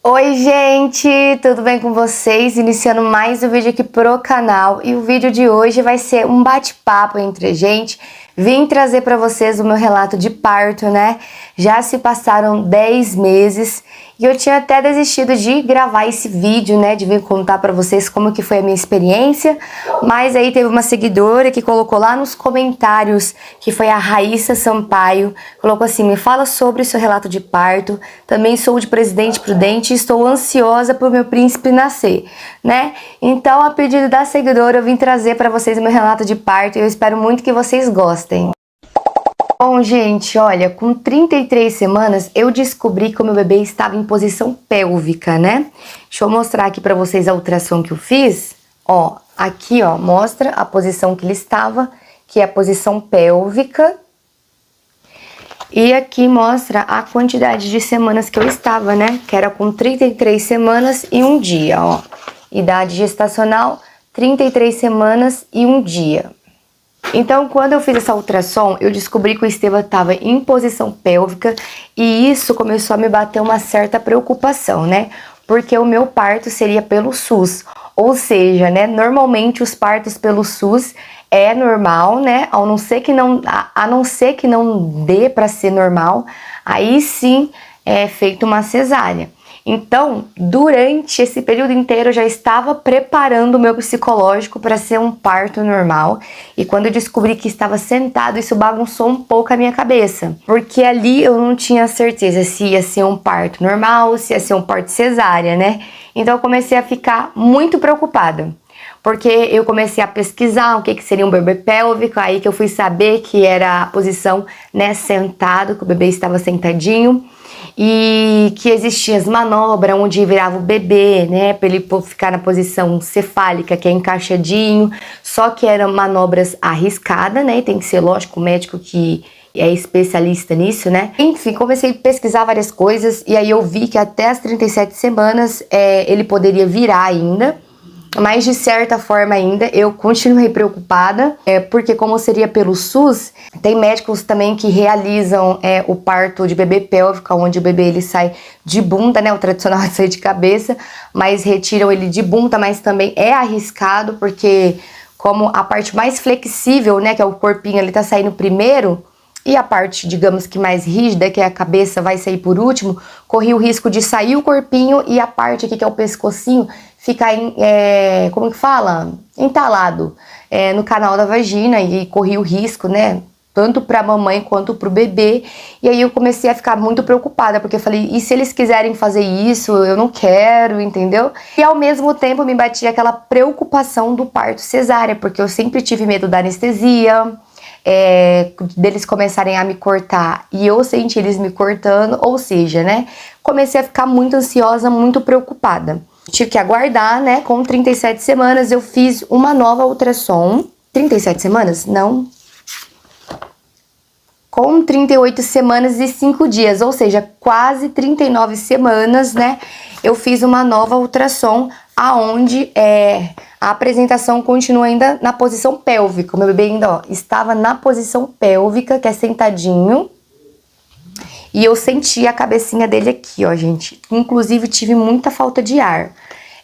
Oi gente, tudo bem com vocês? Iniciando mais um vídeo aqui pro canal e o vídeo de hoje vai ser um bate-papo entre a gente. Vim trazer para vocês o meu relato de parto, né? Já se passaram 10 meses e eu tinha até desistido de gravar esse vídeo, né? De vir contar para vocês como que foi a minha experiência, mas aí teve uma seguidora que colocou lá nos comentários, que foi a Raíssa Sampaio, colocou assim: me fala sobre o seu relato de parto, também sou de Presidente Prudente e estou ansiosa por meu príncipe nascer, né? Então, a pedido da seguidora, eu vim trazer para vocês o meu relato de parto e eu espero muito que vocês gostem. Bom, gente, olha, com 33 semanas eu descobri que o meu bebê estava em posição pélvica, né? Deixa eu mostrar aqui pra vocês a ultrassom que eu fiz. Ó, aqui, ó, mostra a posição que ele estava, que é a posição pélvica. E aqui mostra a quantidade de semanas que eu estava, né? Que era com 33 semanas e um dia, ó. Idade gestacional, 33 semanas e um dia. Então, quando eu fiz essa ultrassom, eu descobri que o Estevam estava em posição pélvica e isso começou a me bater uma certa preocupação, né? Porque o meu parto seria pelo SUS, ou seja, né? Normalmente os partos pelo SUS é normal, né? A não ser que não dê para ser normal, aí sim é feita uma cesárea. Então, durante esse período inteiro, eu já estava preparando o meu psicológico para ser um parto normal. E quando eu descobri que estava sentado, isso bagunçou um pouco a minha cabeça. Porque ali eu não tinha certeza se ia ser um parto normal, se ia ser um parto cesárea, né? Então, eu comecei a ficar muito preocupada. Porque eu comecei a pesquisar o que seria um bebê pélvico, aí que eu fui saber que era a posição, né, sentado, que o bebê estava sentadinho. E que existia as manobras onde virava o bebê, né, para ele ficar na posição cefálica, que é encaixadinho, só que eram manobras arriscadas, né, e tem que ser, lógico, o médico que é especialista nisso, né. Enfim, comecei a pesquisar várias coisas e aí eu vi que até as 37 semanas ele poderia virar ainda. Mas de certa forma ainda eu continuei preocupada, porque como seria pelo SUS, tem médicos também que realizam o parto de bebê pélvico, onde o bebê ele sai de bunda, né, o tradicional é sair de cabeça, mas retiram ele de bunda, mas também é arriscado, porque como a parte mais flexível, né, que é o corpinho, ele tá saindo primeiro, e a parte, digamos que mais rígida, que é a cabeça, vai sair por último, corri o risco de sair o corpinho e a parte aqui, que é o pescocinho, ficar, como que fala? Entalado no canal da vagina e corri o risco, né? Tanto pra mamãe quanto pro bebê. E aí eu comecei a ficar muito preocupada, porque eu falei, e se eles quiserem fazer isso? Eu não quero, entendeu? E ao mesmo tempo me batia aquela preocupação do parto cesárea, porque eu sempre tive medo da anestesia, deles começarem a me cortar e eu senti eles me cortando, ou seja, né, comecei a ficar muito ansiosa, muito preocupada. Tive que aguardar, né, com 37 semanas eu fiz uma nova ultrassom. 37 semanas? Não. Com 38 semanas e 5 dias, ou seja, quase 39 semanas, né, eu fiz uma nova ultrassom, aonde a apresentação continua ainda na posição pélvica. O meu bebê ainda, ó, estava na posição pélvica, que é sentadinho. E eu senti a cabecinha dele aqui, ó, gente. Inclusive, tive muita falta de ar.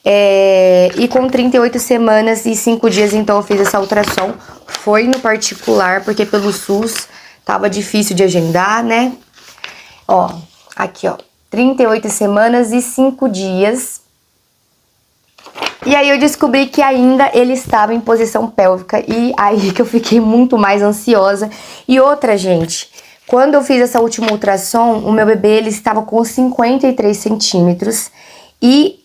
E com 38 semanas e 5 dias, então, eu fiz essa ultrassom. Foi no particular, porque pelo SUS tava difícil de agendar, né? Ó, aqui, ó. 38 semanas e 5 dias. E aí eu descobri que ainda ele estava em posição pélvica e aí que eu fiquei muito mais ansiosa. E outra, gente, quando eu fiz essa última ultrassom, o meu bebê ele estava com 53 centímetros e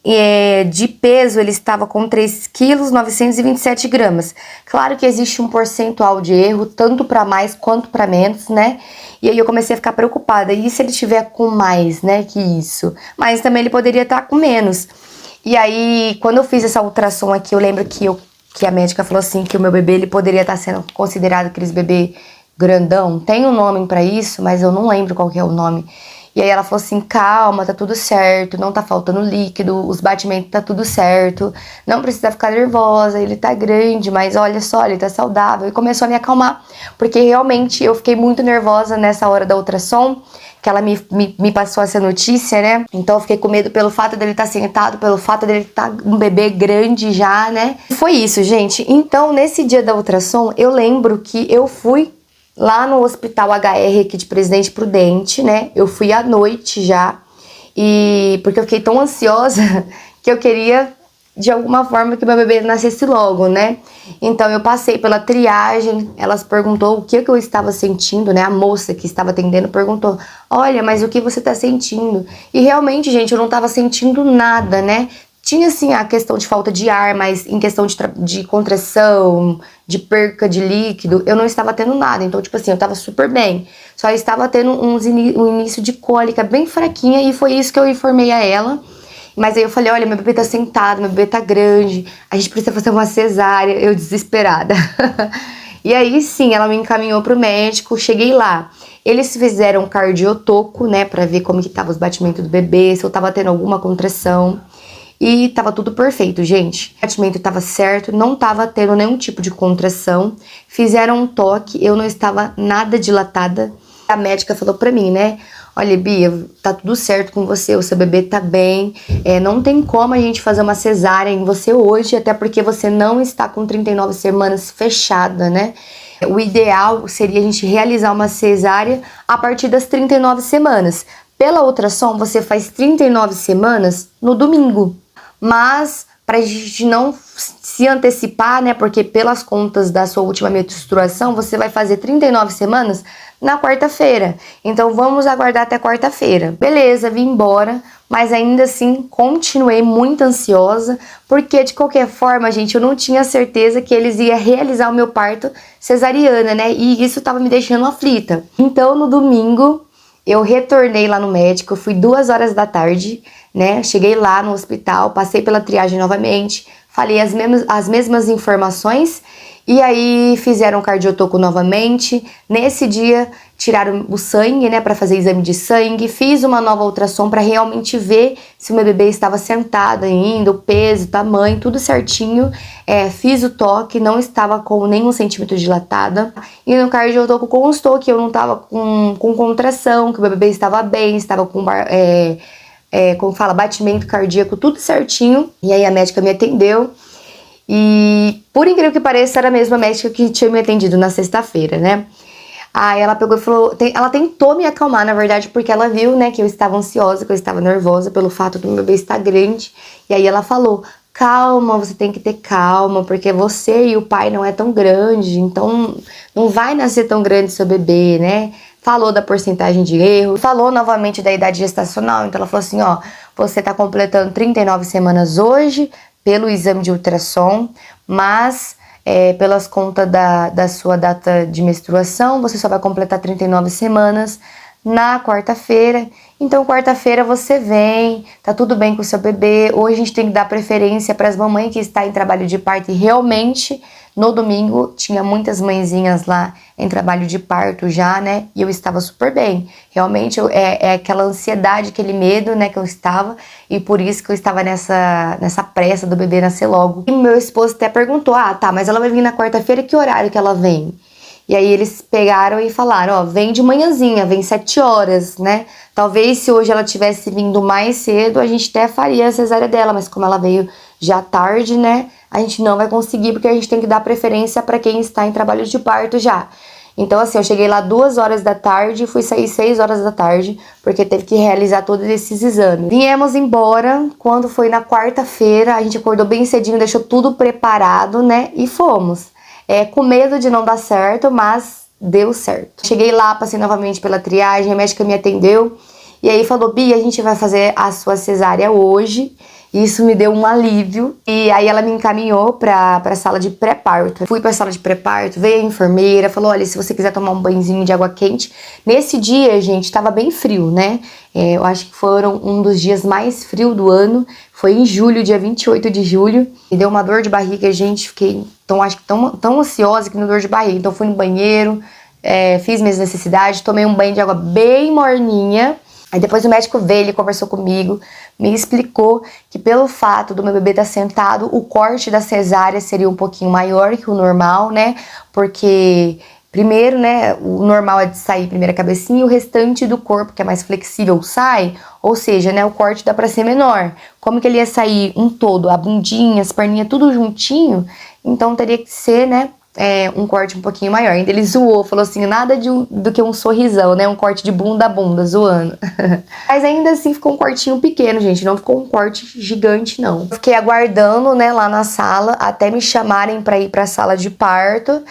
de peso ele estava com 3,927 kg. Claro que existe um percentual de erro, tanto para mais quanto para menos, né? E aí eu comecei a ficar preocupada. E se ele tiver com mais, né, que isso? Mas também ele poderia estar com menos. E aí, quando eu fiz essa ultrassom aqui, eu lembro que a médica falou assim, que o meu bebê, ele poderia estar sendo considerado aqueles bebê grandão. Tem um nome pra isso, mas eu não lembro qual que é o nome. E aí ela falou assim, calma, tá tudo certo, não tá faltando líquido, os batimentos tá tudo certo, não precisa ficar nervosa, ele tá grande, mas olha só, ele tá saudável. E começou a me acalmar, porque realmente eu fiquei muito nervosa nessa hora da ultrassom, que ela me passou essa notícia, né? Então eu fiquei com medo pelo fato dele estar sentado, pelo fato dele estar um bebê grande já, né? Foi isso, gente. Então, nesse dia da ultrassom, eu lembro que eu fui lá no Hospital HR aqui de Presidente Prudente, né? Eu fui à noite já, e porque eu fiquei tão ansiosa que eu queria de alguma forma que meu bebê nascesse logo, né? Então eu passei pela triagem, elas perguntou o que eu estava sentindo, né? A moça que estava atendendo perguntou: olha, mas o que você tá sentindo? E realmente, gente, eu não tava sentindo nada, né? Tinha, assim, a questão de falta de ar, mas em questão de contração, de perca de líquido, eu não estava tendo nada. Então, tipo assim, eu tava super bem. Só estava tendo um início de cólica bem fraquinha e foi isso que eu informei a ela. Mas aí eu falei, olha, meu bebê tá sentado, meu bebê tá grande, a gente precisa fazer uma cesárea, eu desesperada. E aí sim, ela me encaminhou pro médico, cheguei lá. Eles fizeram um cardiotoco, né, pra ver como que tava os batimentos do bebê, se eu tava tendo alguma contração. E tava tudo perfeito, gente. O batimento tava certo, não tava tendo nenhum tipo de contração. Fizeram um toque, eu não estava nada dilatada. A médica falou pra mim, né? Olha, Bia, tá tudo certo com você, o seu bebê tá bem, não tem como a gente fazer uma cesárea em você hoje, até porque você não está com 39 semanas fechada, né? O ideal seria a gente realizar uma cesárea a partir das 39 semanas. Pela ultrassom, você faz 39 semanas no domingo, mas pra gente não se antecipar, né, porque pelas contas da sua última menstruação, você vai fazer 39 semanas na quarta-feira. Então vamos aguardar até quarta-feira. Beleza, vim embora, mas ainda assim continuei muito ansiosa, porque de qualquer forma, gente, eu não tinha certeza que eles iam realizar o meu parto cesariana, né? E isso tava me deixando aflita. Então no domingo eu retornei lá no médico, eu fui 2 horas da tarde, né? Cheguei lá no hospital, passei pela triagem novamente, falei as mesmas informações e aí fizeram cardiotoco novamente. Nesse dia tiraram o sangue, né, para fazer exame de sangue. Fiz uma nova ultrassom para realmente ver se o meu bebê estava sentado ainda, o peso, o tamanho, tudo certinho. Fiz o toque, não estava com nenhum centímetro dilatada. E no cardiotoco constou que eu não estava com contração, que o meu bebê estava bem, estava com como fala, batimento cardíaco, tudo certinho. E aí a médica me atendeu. E, por incrível que pareça, era a mesma médica que tinha me atendido na sexta-feira, né? Aí ela pegou e falou, ela tentou me acalmar, na verdade, porque ela viu, né, que eu estava ansiosa, que eu estava nervosa pelo fato do meu bebê estar grande. E aí ela falou, calma, você tem que ter calma, porque você e o pai não é tão grande, então não vai nascer tão grande seu bebê, né? Falou da porcentagem de erro, falou novamente da idade gestacional, então ela falou assim, ó, você tá completando 39 semanas hoje, pelo exame de ultrassom, mas pelas contas da sua data de menstruação, você só vai completar 39 semanas na quarta-feira. Então, quarta-feira você vem, tá tudo bem com o seu bebê. Hoje a gente tem que dar preferência para as mamães que estão em trabalho de parto e realmente no domingo tinha muitas mãezinhas lá em trabalho de parto já, né? E eu estava super bem. Realmente aquela ansiedade, aquele medo, né, que eu estava, e por isso que eu estava nessa pressa do bebê nascer logo. E meu esposo até perguntou: ah, tá, mas ela vai vir na quarta-feira, que horário que ela vem? E aí eles pegaram e falaram, ó, vem de manhãzinha, vem 7 horas, né? Talvez se hoje ela tivesse vindo mais cedo, a gente até faria a cesárea dela, mas como ela veio já tarde, né? A gente não vai conseguir, porque a gente tem que dar preferência para quem está em trabalho de parto já. Então, assim, eu cheguei lá 2 horas da tarde e fui sair 6 horas da tarde, porque teve que realizar todos esses exames. Viemos embora, quando foi na quarta-feira, a gente acordou bem cedinho, deixou tudo preparado, né? E fomos. Com medo de não dar certo, mas deu certo. Cheguei lá, passei novamente pela triagem, a médica me atendeu e aí falou, Bia, a gente vai fazer a sua cesárea hoje. Isso me deu um alívio e aí ela me encaminhou pra sala de pré-parto. Fui pra sala de pré-parto, veio a enfermeira, falou, olha, se você quiser tomar um banhozinho de água quente. Nesse dia, gente, tava bem frio, né? Eu acho que foram um dos dias mais frios do ano. Foi em julho, dia 28 de julho. Me deu uma dor de barriga, gente, fiquei tão ansiosa que me deu dor de barriga. Então fui no banheiro, fiz minhas necessidades, tomei um banho de água bem morninha. Aí depois o médico veio, ele conversou comigo, me explicou que pelo fato do meu bebê estar sentado, o corte da cesárea seria um pouquinho maior que o normal, né? Porque primeiro, né, o normal é de sair primeiro a cabecinha e o restante do corpo, que é mais flexível, sai. Ou seja, né, o corte dá pra ser menor. Como que ele ia sair um todo, a bundinha, as perninhas, tudo juntinho, então teria que ser, né, um corte um pouquinho maior. Ainda ele zoou, falou assim, nada do que um sorrisão, né, um corte de bunda a bunda, zoando. Mas ainda assim ficou um cortinho pequeno, gente, não ficou um corte gigante, não. Fiquei aguardando, né, lá na sala, até me chamarem pra ir pra sala de parto.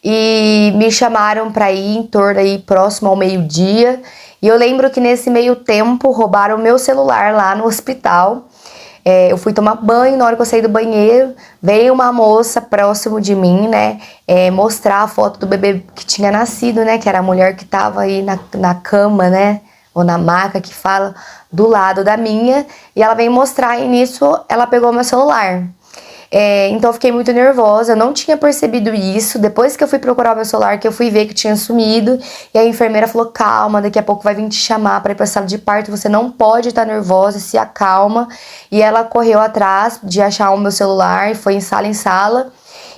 E me chamaram pra ir em torno aí próximo ao meio-dia. E eu lembro que nesse meio tempo roubaram meu celular lá no hospital. Eu fui tomar banho, na hora que eu saí do banheiro, veio uma moça próximo de mim, né, mostrar a foto do bebê que tinha nascido, né, que era a mulher que tava aí na cama, né, ou na maca que fala, do lado da minha, e ela veio mostrar, e nisso ela pegou meu celular. Então eu fiquei muito nervosa, eu não tinha percebido isso. Depois que eu fui procurar o meu celular, que eu fui ver que tinha sumido, e a enfermeira falou, calma, daqui a pouco vai vir te chamar pra ir pra sala de parto, você não pode estar nervosa, se acalma. E ela correu atrás de achar o meu celular, foi em sala,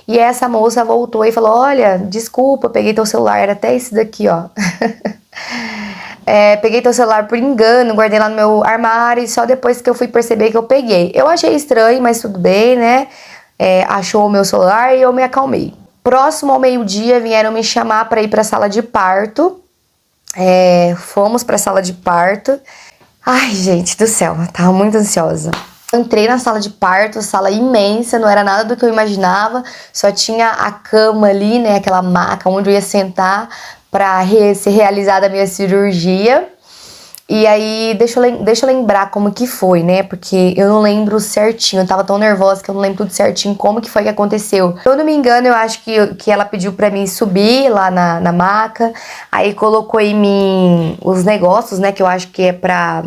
e essa moça voltou e falou, olha, desculpa, peguei teu celular, era até esse daqui, ó. Peguei teu celular por engano, guardei lá no meu armário, e só depois que eu fui perceber que eu peguei. Eu achei estranho, mas tudo bem, né? Achou o meu celular e eu me acalmei. Próximo ao meio-dia, vieram me chamar para ir para a sala de parto. Fomos para a sala de parto. Ai, gente do céu, eu tava muito ansiosa. Entrei na sala de parto, sala imensa, não era nada do que eu imaginava. Só tinha a cama ali, né? Aquela maca onde eu ia sentar para ser realizada a minha cirurgia. E aí, deixa eu lembrar como que foi, né? Porque eu não lembro certinho, eu tava tão nervosa que eu não lembro tudo certinho como que foi que aconteceu. Se eu não me engano, eu acho que ela pediu pra mim subir lá na maca, aí colocou em mim os negócios, né? Que eu acho que é pra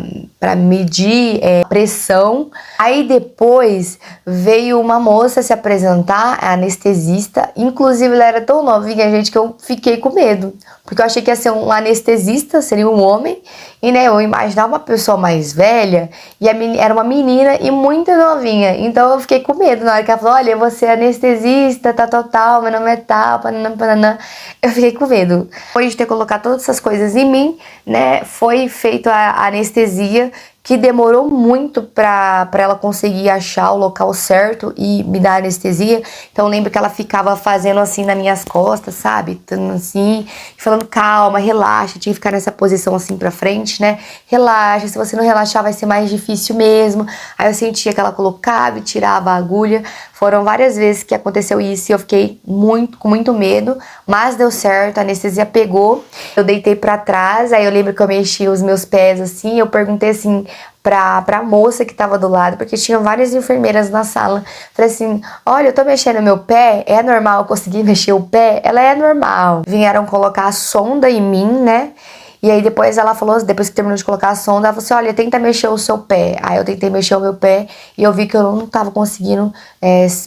medir pressão. Aí depois veio uma moça se apresentar, a anestesista, inclusive ela era tão novinha, gente, que eu fiquei com medo. Porque eu achei que ia ser um anestesista, seria um homem, e né, eu imaginava uma pessoa mais velha, e era uma menina e muito novinha, então eu fiquei com medo na hora que ela falou, olha, você é anestesista, tal, meu nome é tal, pananã, eu fiquei com medo. Depois de ter colocado todas essas coisas em mim, né, foi feita a anestesia, que demorou muito pra ela conseguir achar o local certo e me dar anestesia. Então eu lembro que ela ficava fazendo assim nas minhas costas, sabe? Assim, falando calma, relaxa, tinha que ficar nessa posição assim pra frente, né? Relaxa, se você não relaxar vai ser mais difícil mesmo. Aí eu sentia que ela colocava e tirava a agulha. Foram várias vezes que aconteceu isso e eu fiquei com muito medo, mas deu certo, a anestesia pegou. Eu deitei pra trás, aí eu lembro que eu mexi os meus pés assim, eu perguntei assim pra moça que tava do lado, porque tinham várias enfermeiras na sala. Falei assim, olha, eu tô mexendo meu pé, é normal eu conseguir mexer o pé? Ela é normal. Vieram colocar a sonda em mim, né? E aí depois ela falou, depois que terminou de colocar a sonda, ela falou assim, olha, tenta mexer o seu pé. Aí eu tentei mexer o meu pé e eu vi que eu não tava conseguindo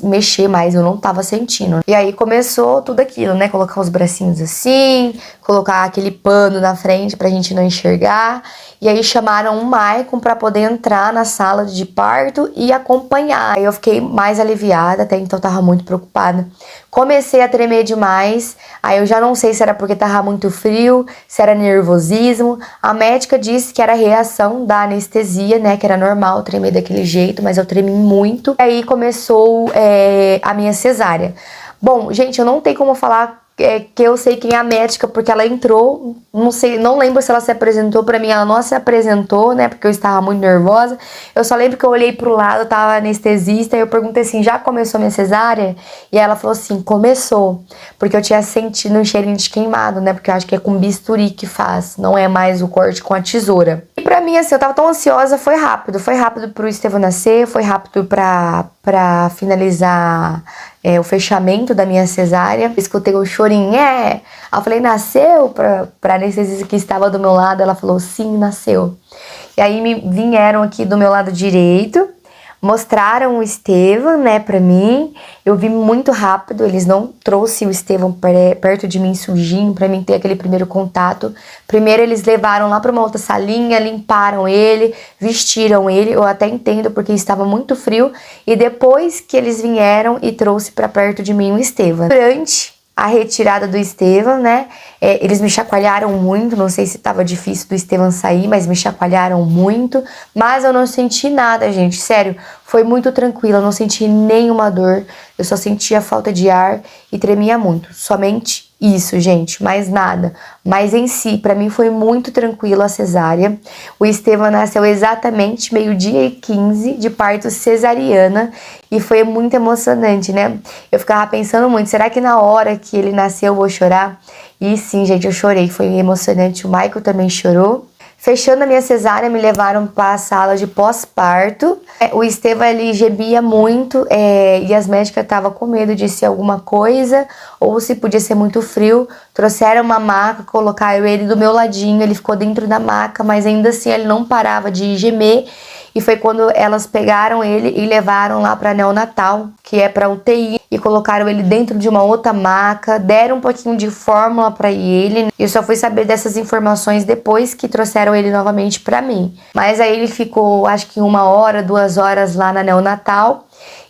mexer mais, eu não tava sentindo. E aí começou tudo aquilo, né? Colocar os bracinhos assim, colocar aquele pano na frente pra gente não enxergar. E aí chamaram o Maicon pra poder entrar na sala de parto e acompanhar. Aí eu fiquei mais aliviada, até então eu tava muito preocupada. Comecei a tremer demais, aí eu já não sei se era porque tava muito frio, se era nervosismo. A médica disse que era reação da anestesia, né, que era normal tremer daquele jeito, mas eu tremi muito. Aí começou a minha cesárea. Bom, gente, eu não tenho como falar que eu sei quem é a médica, porque ela entrou, não sei, não lembro se ela se apresentou pra mim, ela não se apresentou, né, porque eu estava muito nervosa. Eu só lembro que eu olhei pro lado, tava anestesista, e eu perguntei assim, já começou minha cesárea? E ela falou assim, começou, porque eu tinha sentido um cheirinho de queimado, né, porque eu acho que é com bisturi que faz, não é mais o corte com a tesoura. E pra mim, assim, eu tava tão ansiosa, foi rápido pro Estevão nascer, foi rápido pra finalizar o fechamento da minha cesárea. Escutei o chorinho, Aí eu falei, nasceu? Pra anestesista que estava do meu lado, ela falou, sim, nasceu. E aí vieram aqui do meu lado direito, mostraram o Estevão, né, pra mim. Eu vi muito rápido, eles não trouxeram o Estevão perto de mim sujinho, pra mim ter aquele primeiro contato. Primeiro eles levaram lá pra uma outra salinha, limparam ele, vestiram ele, eu até entendo porque estava muito frio. E depois que eles vieram e trouxe pra perto de mim o Estevão. Durante a retirada do Estevam, né? Eles me chacoalharam muito, não sei se tava difícil do Estevam sair, mas me chacoalharam muito. Mas eu não senti nada, gente, sério, foi muito tranquilo, eu não senti nenhuma dor, eu só sentia falta de ar e tremia muito, somente isso, gente, mais nada. Mas em si, pra mim foi muito tranquilo a cesárea. O Estevam nasceu exatamente meio-dia e 15 de parto cesariana e foi muito emocionante, né? Eu ficava pensando muito, será que na hora que ele nasceu eu vou chorar? E sim, gente, eu chorei, foi emocionante. O Michael também chorou. Fechando a minha cesárea, me levaram para a sala de pós-parto. O Estevam, ele gemia muito e as médicas estavam com medo de ser alguma coisa ou se podia ser muito frio. Trouxeram uma maca, colocaram ele do meu ladinho, ele ficou dentro da maca, mas ainda assim ele não parava de gemer. E foi quando elas pegaram ele e levaram lá para neonatal, que é para UTI, e colocaram ele dentro de uma outra maca, deram um pouquinho de fórmula para ele. Eu só fui saber dessas informações depois que trouxeram ele novamente para mim. Mas aí ele ficou, acho que 1 hora, 2 horas lá na neonatal.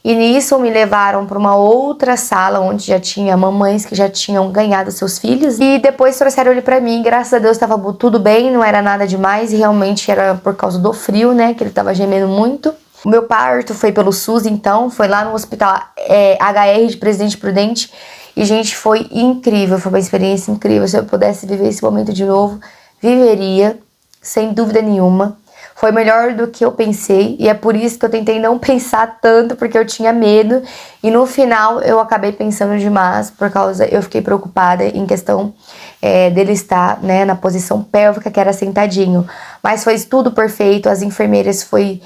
E nisso me levaram para uma outra sala onde já tinha mamães que já tinham ganhado seus filhos. E depois trouxeram ele para mim. Graças a Deus estava tudo bem, não era nada demais. E realmente era por causa do frio, né? Que ele estava gemendo muito. O meu parto foi pelo SUS, então. Foi lá no hospital HR de Presidente Prudente. E, gente, foi incrível. Foi uma experiência incrível. Se eu pudesse viver esse momento de novo, viveria, sem dúvida nenhuma. Foi melhor do que eu pensei e é por isso que eu tentei não pensar tanto, porque eu tinha medo. E no final eu acabei pensando demais, por causa eu fiquei preocupada em questão dele estar, né, na posição pélvica, que era sentadinho. Mas foi tudo perfeito, as enfermeiras foi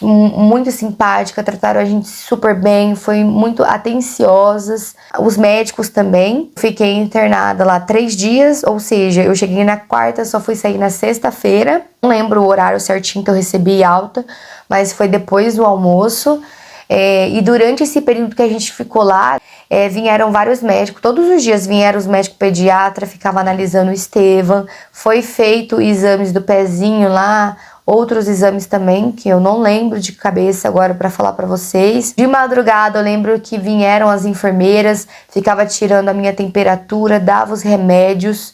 muito simpática, trataram a gente super bem, foi muito atenciosas. Os médicos também. Fiquei internada lá 3 dias, ou seja, eu cheguei na quarta, só fui sair na sexta-feira. Não lembro o horário certinho que eu recebi alta, mas foi depois do almoço. E durante esse período que a gente ficou lá, vieram vários médicos, todos os dias vieram os médicos pediatras, ficavam analisando o Estevam, foi feito exames do pezinho lá, outros exames também, que eu não lembro de cabeça agora para falar para vocês. De madrugada eu lembro que vieram as enfermeiras, ficava tirando a minha temperatura, dava os remédios,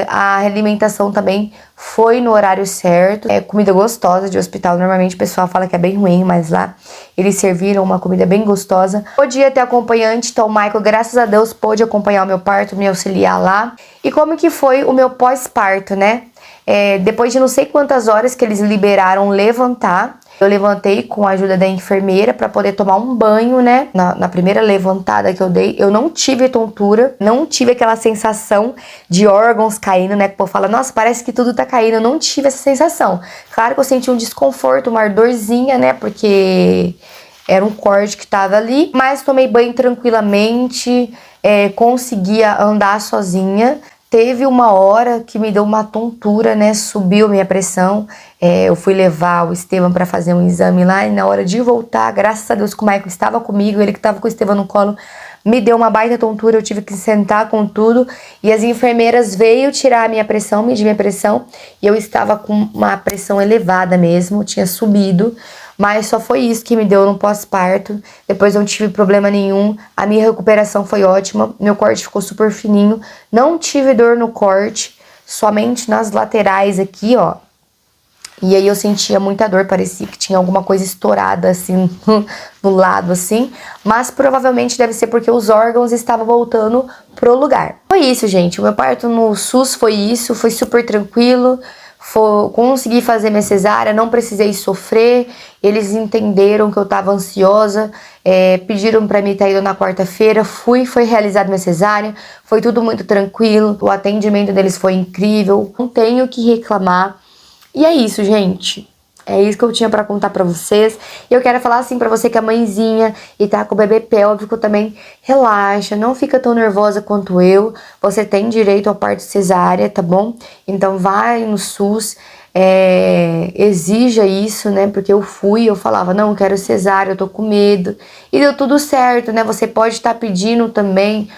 a alimentação também foi no horário certo. Comida gostosa de hospital, normalmente o pessoal fala que é bem ruim, mas lá eles serviram uma comida bem gostosa. Podia ter acompanhante, então o Michael, graças a Deus, pôde acompanhar o meu parto, me auxiliar lá. E como que foi o meu pós-parto, né? Depois de não sei quantas horas que eles liberaram levantar, eu levantei com a ajuda da enfermeira para poder tomar um banho, né? Na primeira levantada que eu dei, eu não tive tontura, não tive aquela sensação de órgãos caindo, né? Que o povo fala, nossa, parece que tudo tá caindo. Eu não tive essa sensação. Claro que eu senti um desconforto, uma ardorzinha, né? Porque era um corte que tava ali, mas tomei banho tranquilamente, conseguia andar sozinha. Teve uma hora que me deu uma tontura, né? Subiu minha pressão. Eu fui levar o Estevam para fazer um exame lá e na hora de voltar, graças a Deus que o Michael estava comigo, ele que estava com o Estevam no colo, me deu uma baita tontura, eu tive que sentar com tudo e as enfermeiras veio tirar a minha pressão, medir minha pressão e eu estava com uma pressão elevada mesmo, tinha subido. Mas só foi isso que me deu no pós-parto. Depois não tive problema nenhum. A minha recuperação foi ótima. Meu corte ficou super fininho. Não tive dor no corte. Somente nas laterais aqui, ó. E aí eu sentia muita dor. Parecia que tinha alguma coisa estourada assim no lado assim. Mas provavelmente deve ser porque os órgãos estavam voltando pro lugar. Foi isso, gente. O meu parto no SUS foi isso. Foi super tranquilo. Consegui fazer minha cesárea, não precisei sofrer. Eles entenderam que eu tava ansiosa, pediram pra mim estar indo na quarta-feira. Foi realizada minha cesárea, foi tudo muito tranquilo. O atendimento deles foi incrível, não tenho o que reclamar. E é isso, gente. É isso que eu tinha pra contar pra vocês. E eu quero falar assim pra você que é mãezinha e tá com o bebê pélvico também. Relaxa, não fica tão nervosa quanto eu. Você tem direito ao parto cesárea, tá bom? Então vai no SUS, exija isso, né? Porque eu falava, não, eu quero cesárea, eu tô com medo. E deu tudo certo, né? Você pode estar pedindo também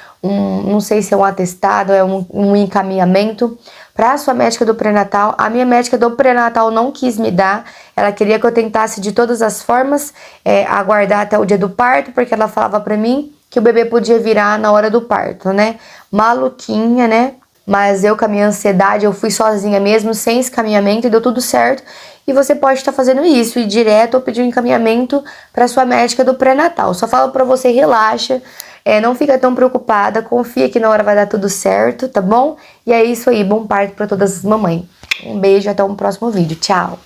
não sei se é um atestado, é um encaminhamento para a sua médica do pré-natal. A minha médica do pré-natal não quis me dar, ela queria que eu tentasse de todas as formas aguardar até o dia do parto, porque ela falava para mim que o bebê podia virar na hora do parto, né? Maluquinha, né? Mas eu, com a minha ansiedade, eu fui sozinha mesmo, sem encaminhamento, e deu tudo certo. E você pode estar fazendo isso, ir direto ou pedir um encaminhamento para sua médica do pré-natal. Só falo para você, relaxa, não fica tão preocupada, confia que na hora vai dar tudo certo, tá bom? E é isso aí, bom parto para todas as mamães. Um beijo, até um próximo vídeo. Tchau!